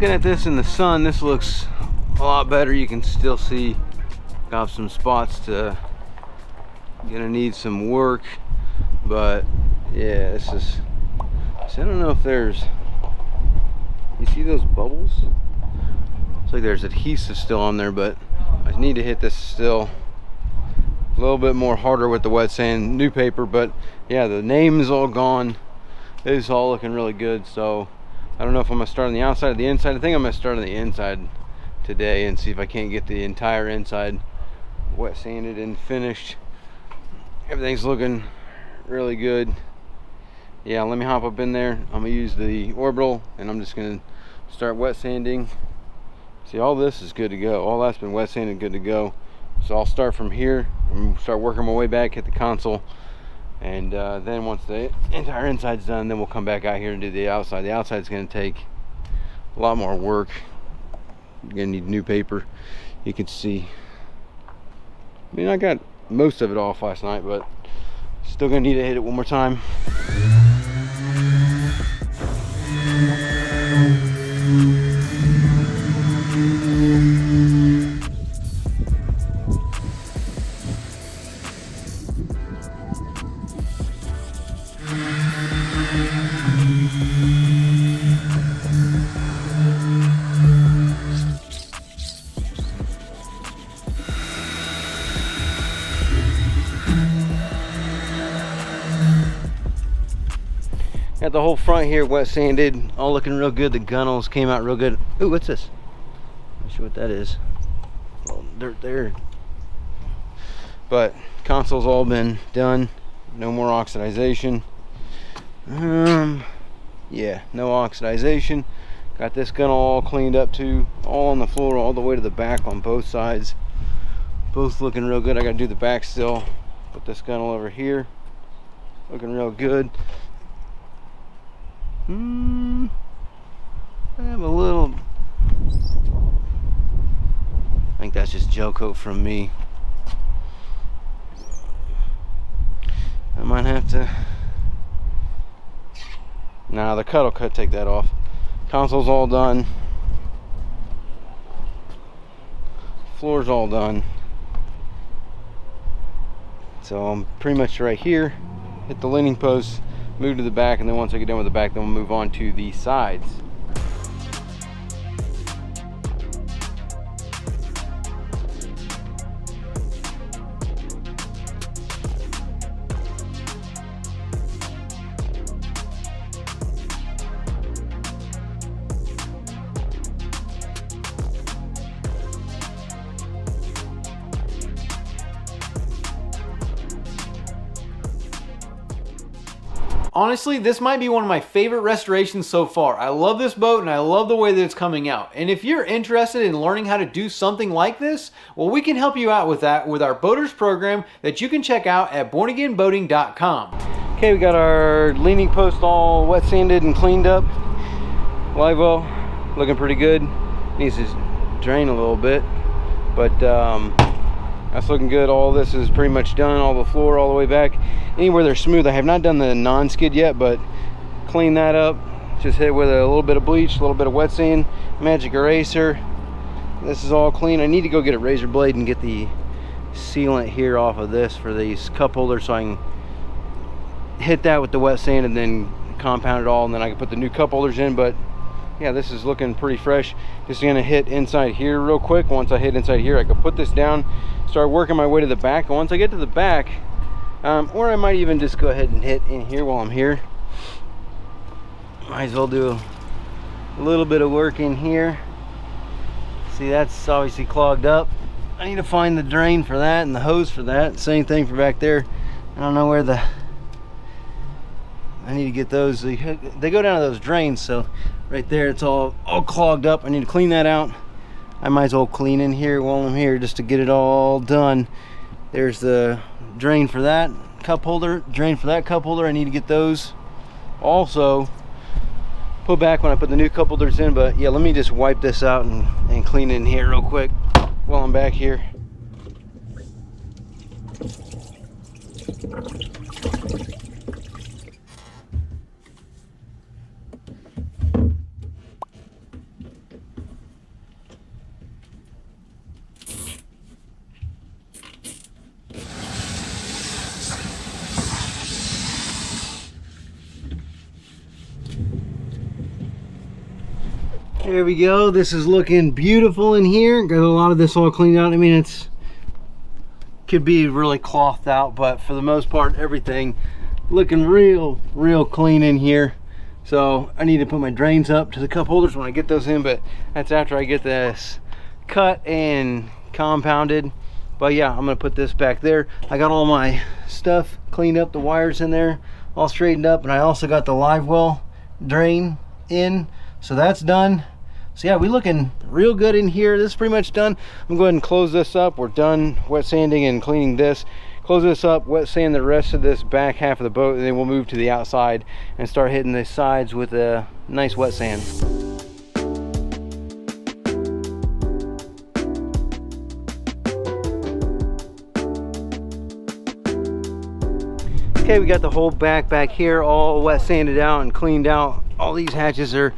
Looking at this in the sun, this looks a lot better. You can still see got some spots to gonna need some work, but yeah, this is, so I don't know if there's, you see those bubbles? It's like there's adhesive still on there, but I need to hit this still a little bit more harder with the wet sand, new paper. But yeah, the name is all gone. It's all looking really good. So I don't know if I'm gonna start on the outside or the inside. I think I'm gonna start on the inside today and see if I can't get the entire inside wet sanded and finished. Everything's looking really good. Yeah, let me hop up in there. I'm gonna use the orbital and I'm just gonna start wet sanding. See, all this is good to go. All that's been wet sanded, good to go. So I'll start from here and start working my way back, hit the console, and then once the entire inside's done, then we'll come back out here and do the outside. The outside's gonna take a lot more work. You're gonna need new paper. You can see, I mean, I got most of it off last night, but still gonna need to hit it one more time. Got the whole front here wet sanded, all looking real good. The gunnels came out real good. Ooh, what's this? Not sure what that is. A little dirt there. But console's all been done. No more oxidization. Yeah, no oxidization. Got this gunnel all cleaned up too, all on the floor, all the way to the back on both sides. Both looking real good. I gotta do the back still. Put this gunnel over here. Looking real good. I have a little, I think that's just gel coat from me. I might have to, nah, the cut will take that off. Console's all done. Floor's all done. So I'm pretty much right here. Hit the leaning post, move to the back, and then once I get done with the back, then we'll move on to the sides. Honestly, this might be one of my favorite restorations so far. I love this boat and I love the way that it's coming out. And if you're interested in learning how to do something like this, well, we can help you out with that with our boaters program that you can check out at bornagainboating.com. Okay, we got our leaning post all wet sanded and cleaned up. Live well, looking pretty good. Needs to drain a little bit, but that's looking good. All this is pretty much done, all the floor all the way back. Anywhere they're smooth, I have not done the non-skid yet, but clean that up. Just hit it with a little bit of bleach, a little bit of wet sand, magic eraser. This is all clean. I need to go get a razor blade and get the sealant here off of this for these cup holders, so I can hit that with the wet sand and then compound it all, and then I can put the new cup holders in. But yeah, this is looking pretty fresh. Just gonna hit inside here real quick. Once I hit inside here, I can put this down, start working my way to the back. And once I get to the back, or I might even just go ahead and hit in here while I'm here. Might as well do a little bit of work in here. See, that's obviously clogged up. I need to find the drain for that and the hose for that. Same thing for back there. I don't know where I need to get those. They go down to those drains, so right there it's all clogged up. I need to clean that out. I might as well clean in here while I'm here just to get it all done. There's the drain for that cup holder, drain for that cup holder. I need to get those also put back when I put the new cup holders in. But yeah, let me just wipe this out and clean in here real quick while I'm back here. There we go. This is looking beautiful in here. Got a lot of this all cleaned out. I mean, it's could be really clothed out, but for the most part, everything looking real clean in here. So I need to put my drains up to the cup holders when I get those in, but that's after I get this cut and compounded. But yeah, I'm gonna put this back there. I got all my stuff cleaned up, the wires in there all straightened up, and I also got the live well drain in, so that's done. So yeah, we looking real good in here. This is pretty much done. I'm going to go ahead and close this up. We're done wet sanding and cleaning this. Close this up, wet sand the rest of this back half of the boat, and then we'll move to the outside and start hitting the sides with a nice wet sand. Okay, we got the whole back here all wet sanded out and cleaned out. All these hatches are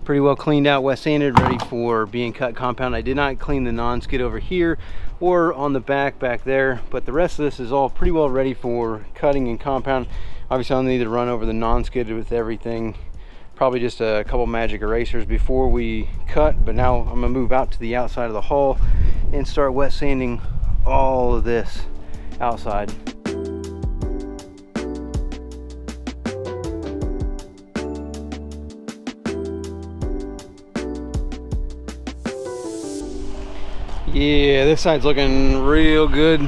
pretty well cleaned out, wet sanded, ready for being cut compound. I did not clean the non-skid over here or on the back there, but the rest of this is all pretty well ready for cutting and compound. Obviously I'll need to run over the non-skid with everything, probably just a couple magic erasers before we cut. But now I'm gonna move out to the outside of the hull and start wet sanding all of this outside. Yeah, this side's looking real good.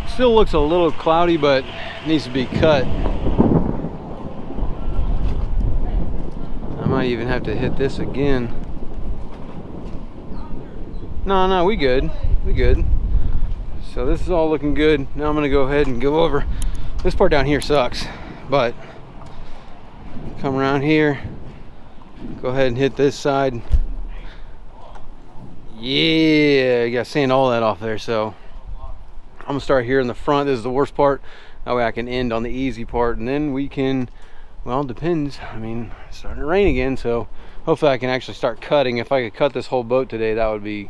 Still looks a little cloudy, but needs to be cut. I might even have to hit this again. No, we good. We good. So this is all looking good. Now I'm gonna go ahead and go over. This part down here sucks, but come around here, go ahead and hit this side. Yeah, you gotta sand all that off there. So I'm gonna start here in the front. This is the worst part. That way I can end on the easy part, and then we can, well, it depends. I mean, it's starting to rain again, so hopefully I can actually start cutting. If I could cut this whole boat today, that would be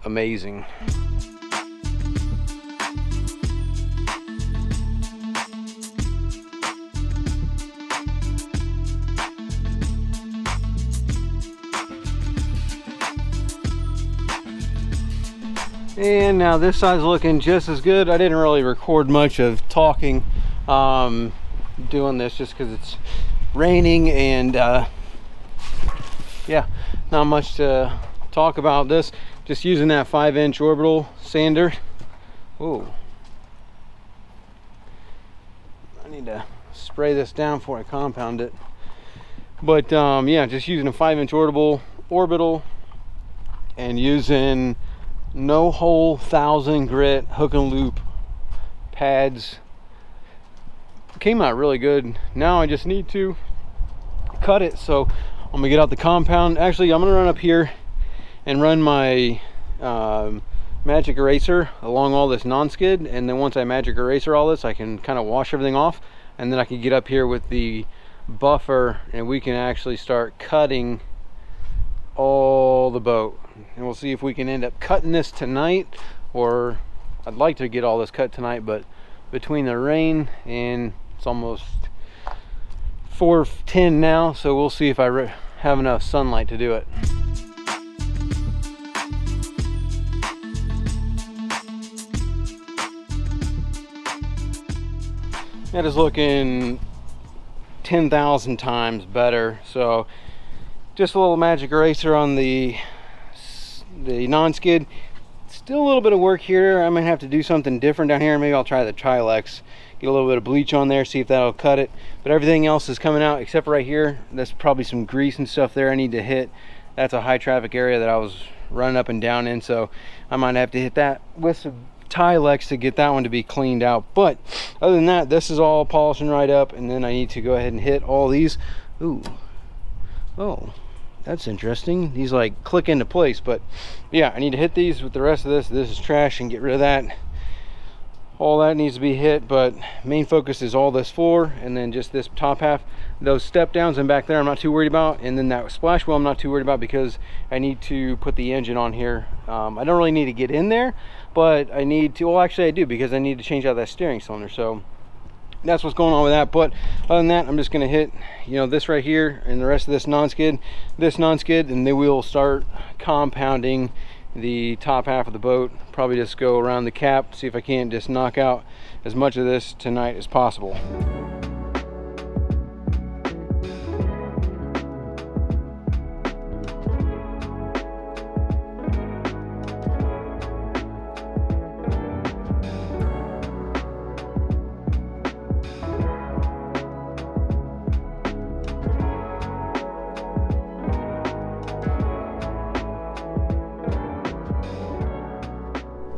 amazing. And now this side's looking just as good. I didn't really record much of talking doing this just because it's raining, and yeah, not much to talk about. This just using that 5-inch orbital sander. Ooh, I need to spray this down before I compound it. But yeah, just using a 5-inch orbital and using no hole 1000 grit hook and loop pads. Came out really good. Now I just need to cut it, so I'm gonna get out the compound. Actually, I'm gonna run up here and run my magic eraser along all this non-skid, and then once I magic eraser all this, I can kind of wash everything off, and then I can get up here with the buffer and we can actually start cutting all the boat. And we'll see if we can end up cutting this tonight, or I'd like to get all this cut tonight, but between the rain and it's almost 4:10 now, so we'll see if I have enough sunlight to do it. That is looking 10,000 times better. So just a little magic eraser on the non-skid. Still a little bit of work here. I might have to do something different down here. Maybe I'll try the Trilex, get a little bit of bleach on there, see if that'll cut it. But everything else is coming out except for right here. That's probably some grease and stuff there I need to hit. That's a high traffic area that I was running up and down in, so I might have to hit that with some Tilex to get that one to be cleaned out. But other than that, this is all polishing right up, and then I need to go ahead and hit all these. Ooh, oh, that's interesting. These like click into place. But yeah, I need to hit these with the rest of this. This is trash, and get rid of that. All that needs to be hit, but main focus is all this floor and then just this top half. Those step downs and back there I'm not too worried about, and then that splash wheel I'm not too worried about because I need to put the engine on here. I don't really need to get in there, but I need to, well actually I do, because I need to change out that steering cylinder. So that's what's going on with that. But other than that, I'm just gonna hit, you know, this right here and the rest of this non-skid, and then we'll start compounding the top half of the boat. Probably just go around the cap, see if I can't just knock out as much of this tonight as possible.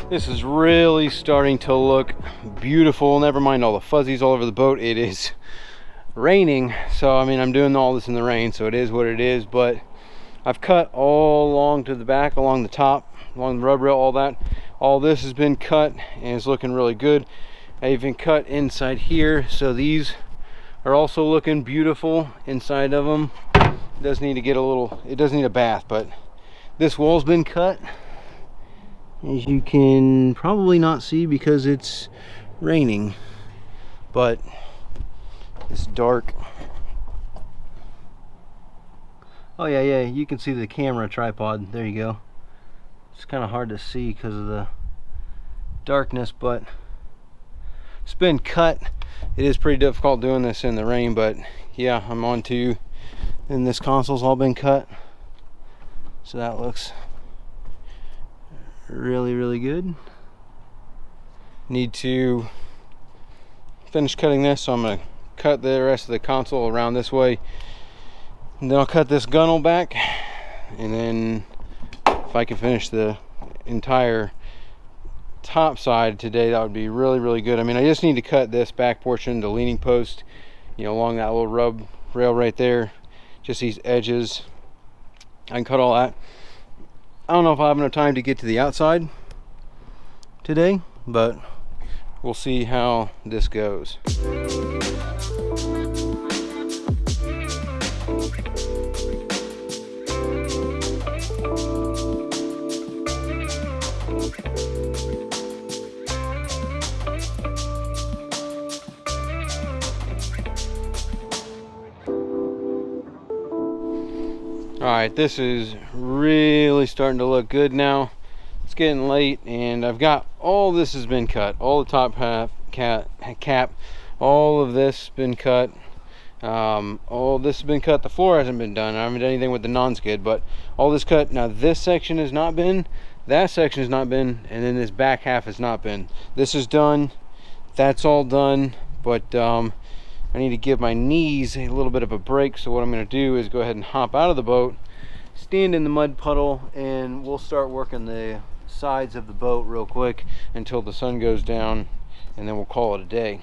This is really starting to look beautiful. Never mind all the fuzzies all over the boat. It is raining, so I mean, I'm doing all this in the rain, so it is what it is. But I've cut all along to the back, along the top, along the rub rail, all that. All this has been cut and it's looking really good. I even cut inside here, so these are also looking beautiful inside of them. It does need to get a little, it does need a bath, but this wall's been cut, as you can probably not see because it's raining, but it's dark. Oh yeah, you can see the camera tripod. There you go. It's kind of hard to see because of the darkness, but it's been cut. It is pretty difficult doing this in the rain, but yeah, I'm on to, and this console's all been cut, so that looks really good. Need to finish cutting this, so I'm gonna cut the rest of the console around this way, and then I'll cut this gunnel back, and then if I can finish the entire top side today, that would be really good. I mean, I just need to cut this back portion, the leaning post, you know, along that little rub rail right there, just these edges. I can cut all that. I don't know if I have enough time to get to the outside today, but we'll see how this goes. Alright, this is really starting to look good now. It's getting late, and I've got all this has been cut. All the top half cap, all of this been cut. All this has been cut. The floor hasn't been done. I haven't done anything with the non-skid, but all this cut. Now this section has not been, that section has not been, and then this back half has not been. This is done. That's all done, but I need to give my knees a little bit of a break, so what I'm going to do is go ahead and hop out of the boat, stand in the mud puddle, and we'll start working the sides of the boat real quick until the sun goes down, and then we'll call it a day.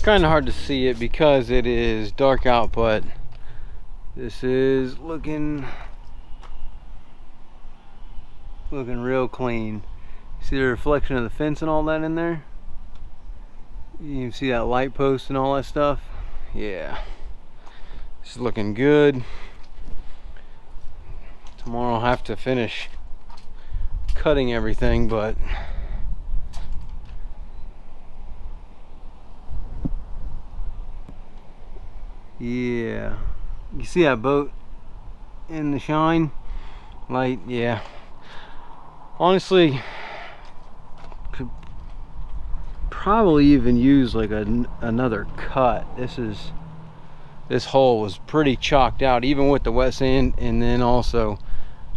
Kind of hard to see it because it is dark out, but this is looking real clean. See the reflection of the fence and all that in there? You can see that light post and all that stuff. Yeah, it's looking good. Tomorrow I'll have to finish cutting everything, but yeah, you see that boat in the shine light? Yeah, honestly could probably even use like another cut. This hole was pretty chalked out, even with the wet sand, and then also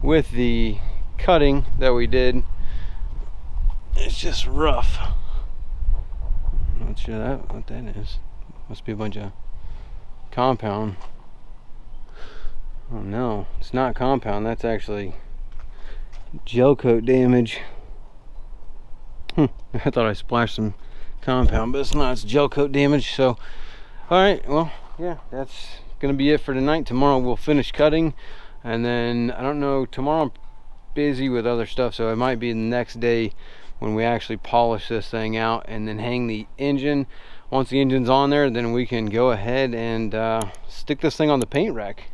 with the cutting that we did. It's just rough. I'm not sure what that is. Must be a bunch of compound. Oh no, it's not compound, that's actually gel coat damage. I thought I splashed some compound, but it's not, it's gel coat damage. So alright, well yeah, that's gonna be it for tonight. Tomorrow we'll finish cutting, and then I don't know, tomorrow I'm busy with other stuff, so it might be the next day when we actually polish this thing out and then hang the engine. Once the engine's on there, then we can go ahead and stick this thing on the paint rack,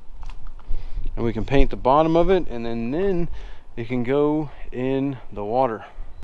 and we can paint the bottom of it, and then it can go in the water.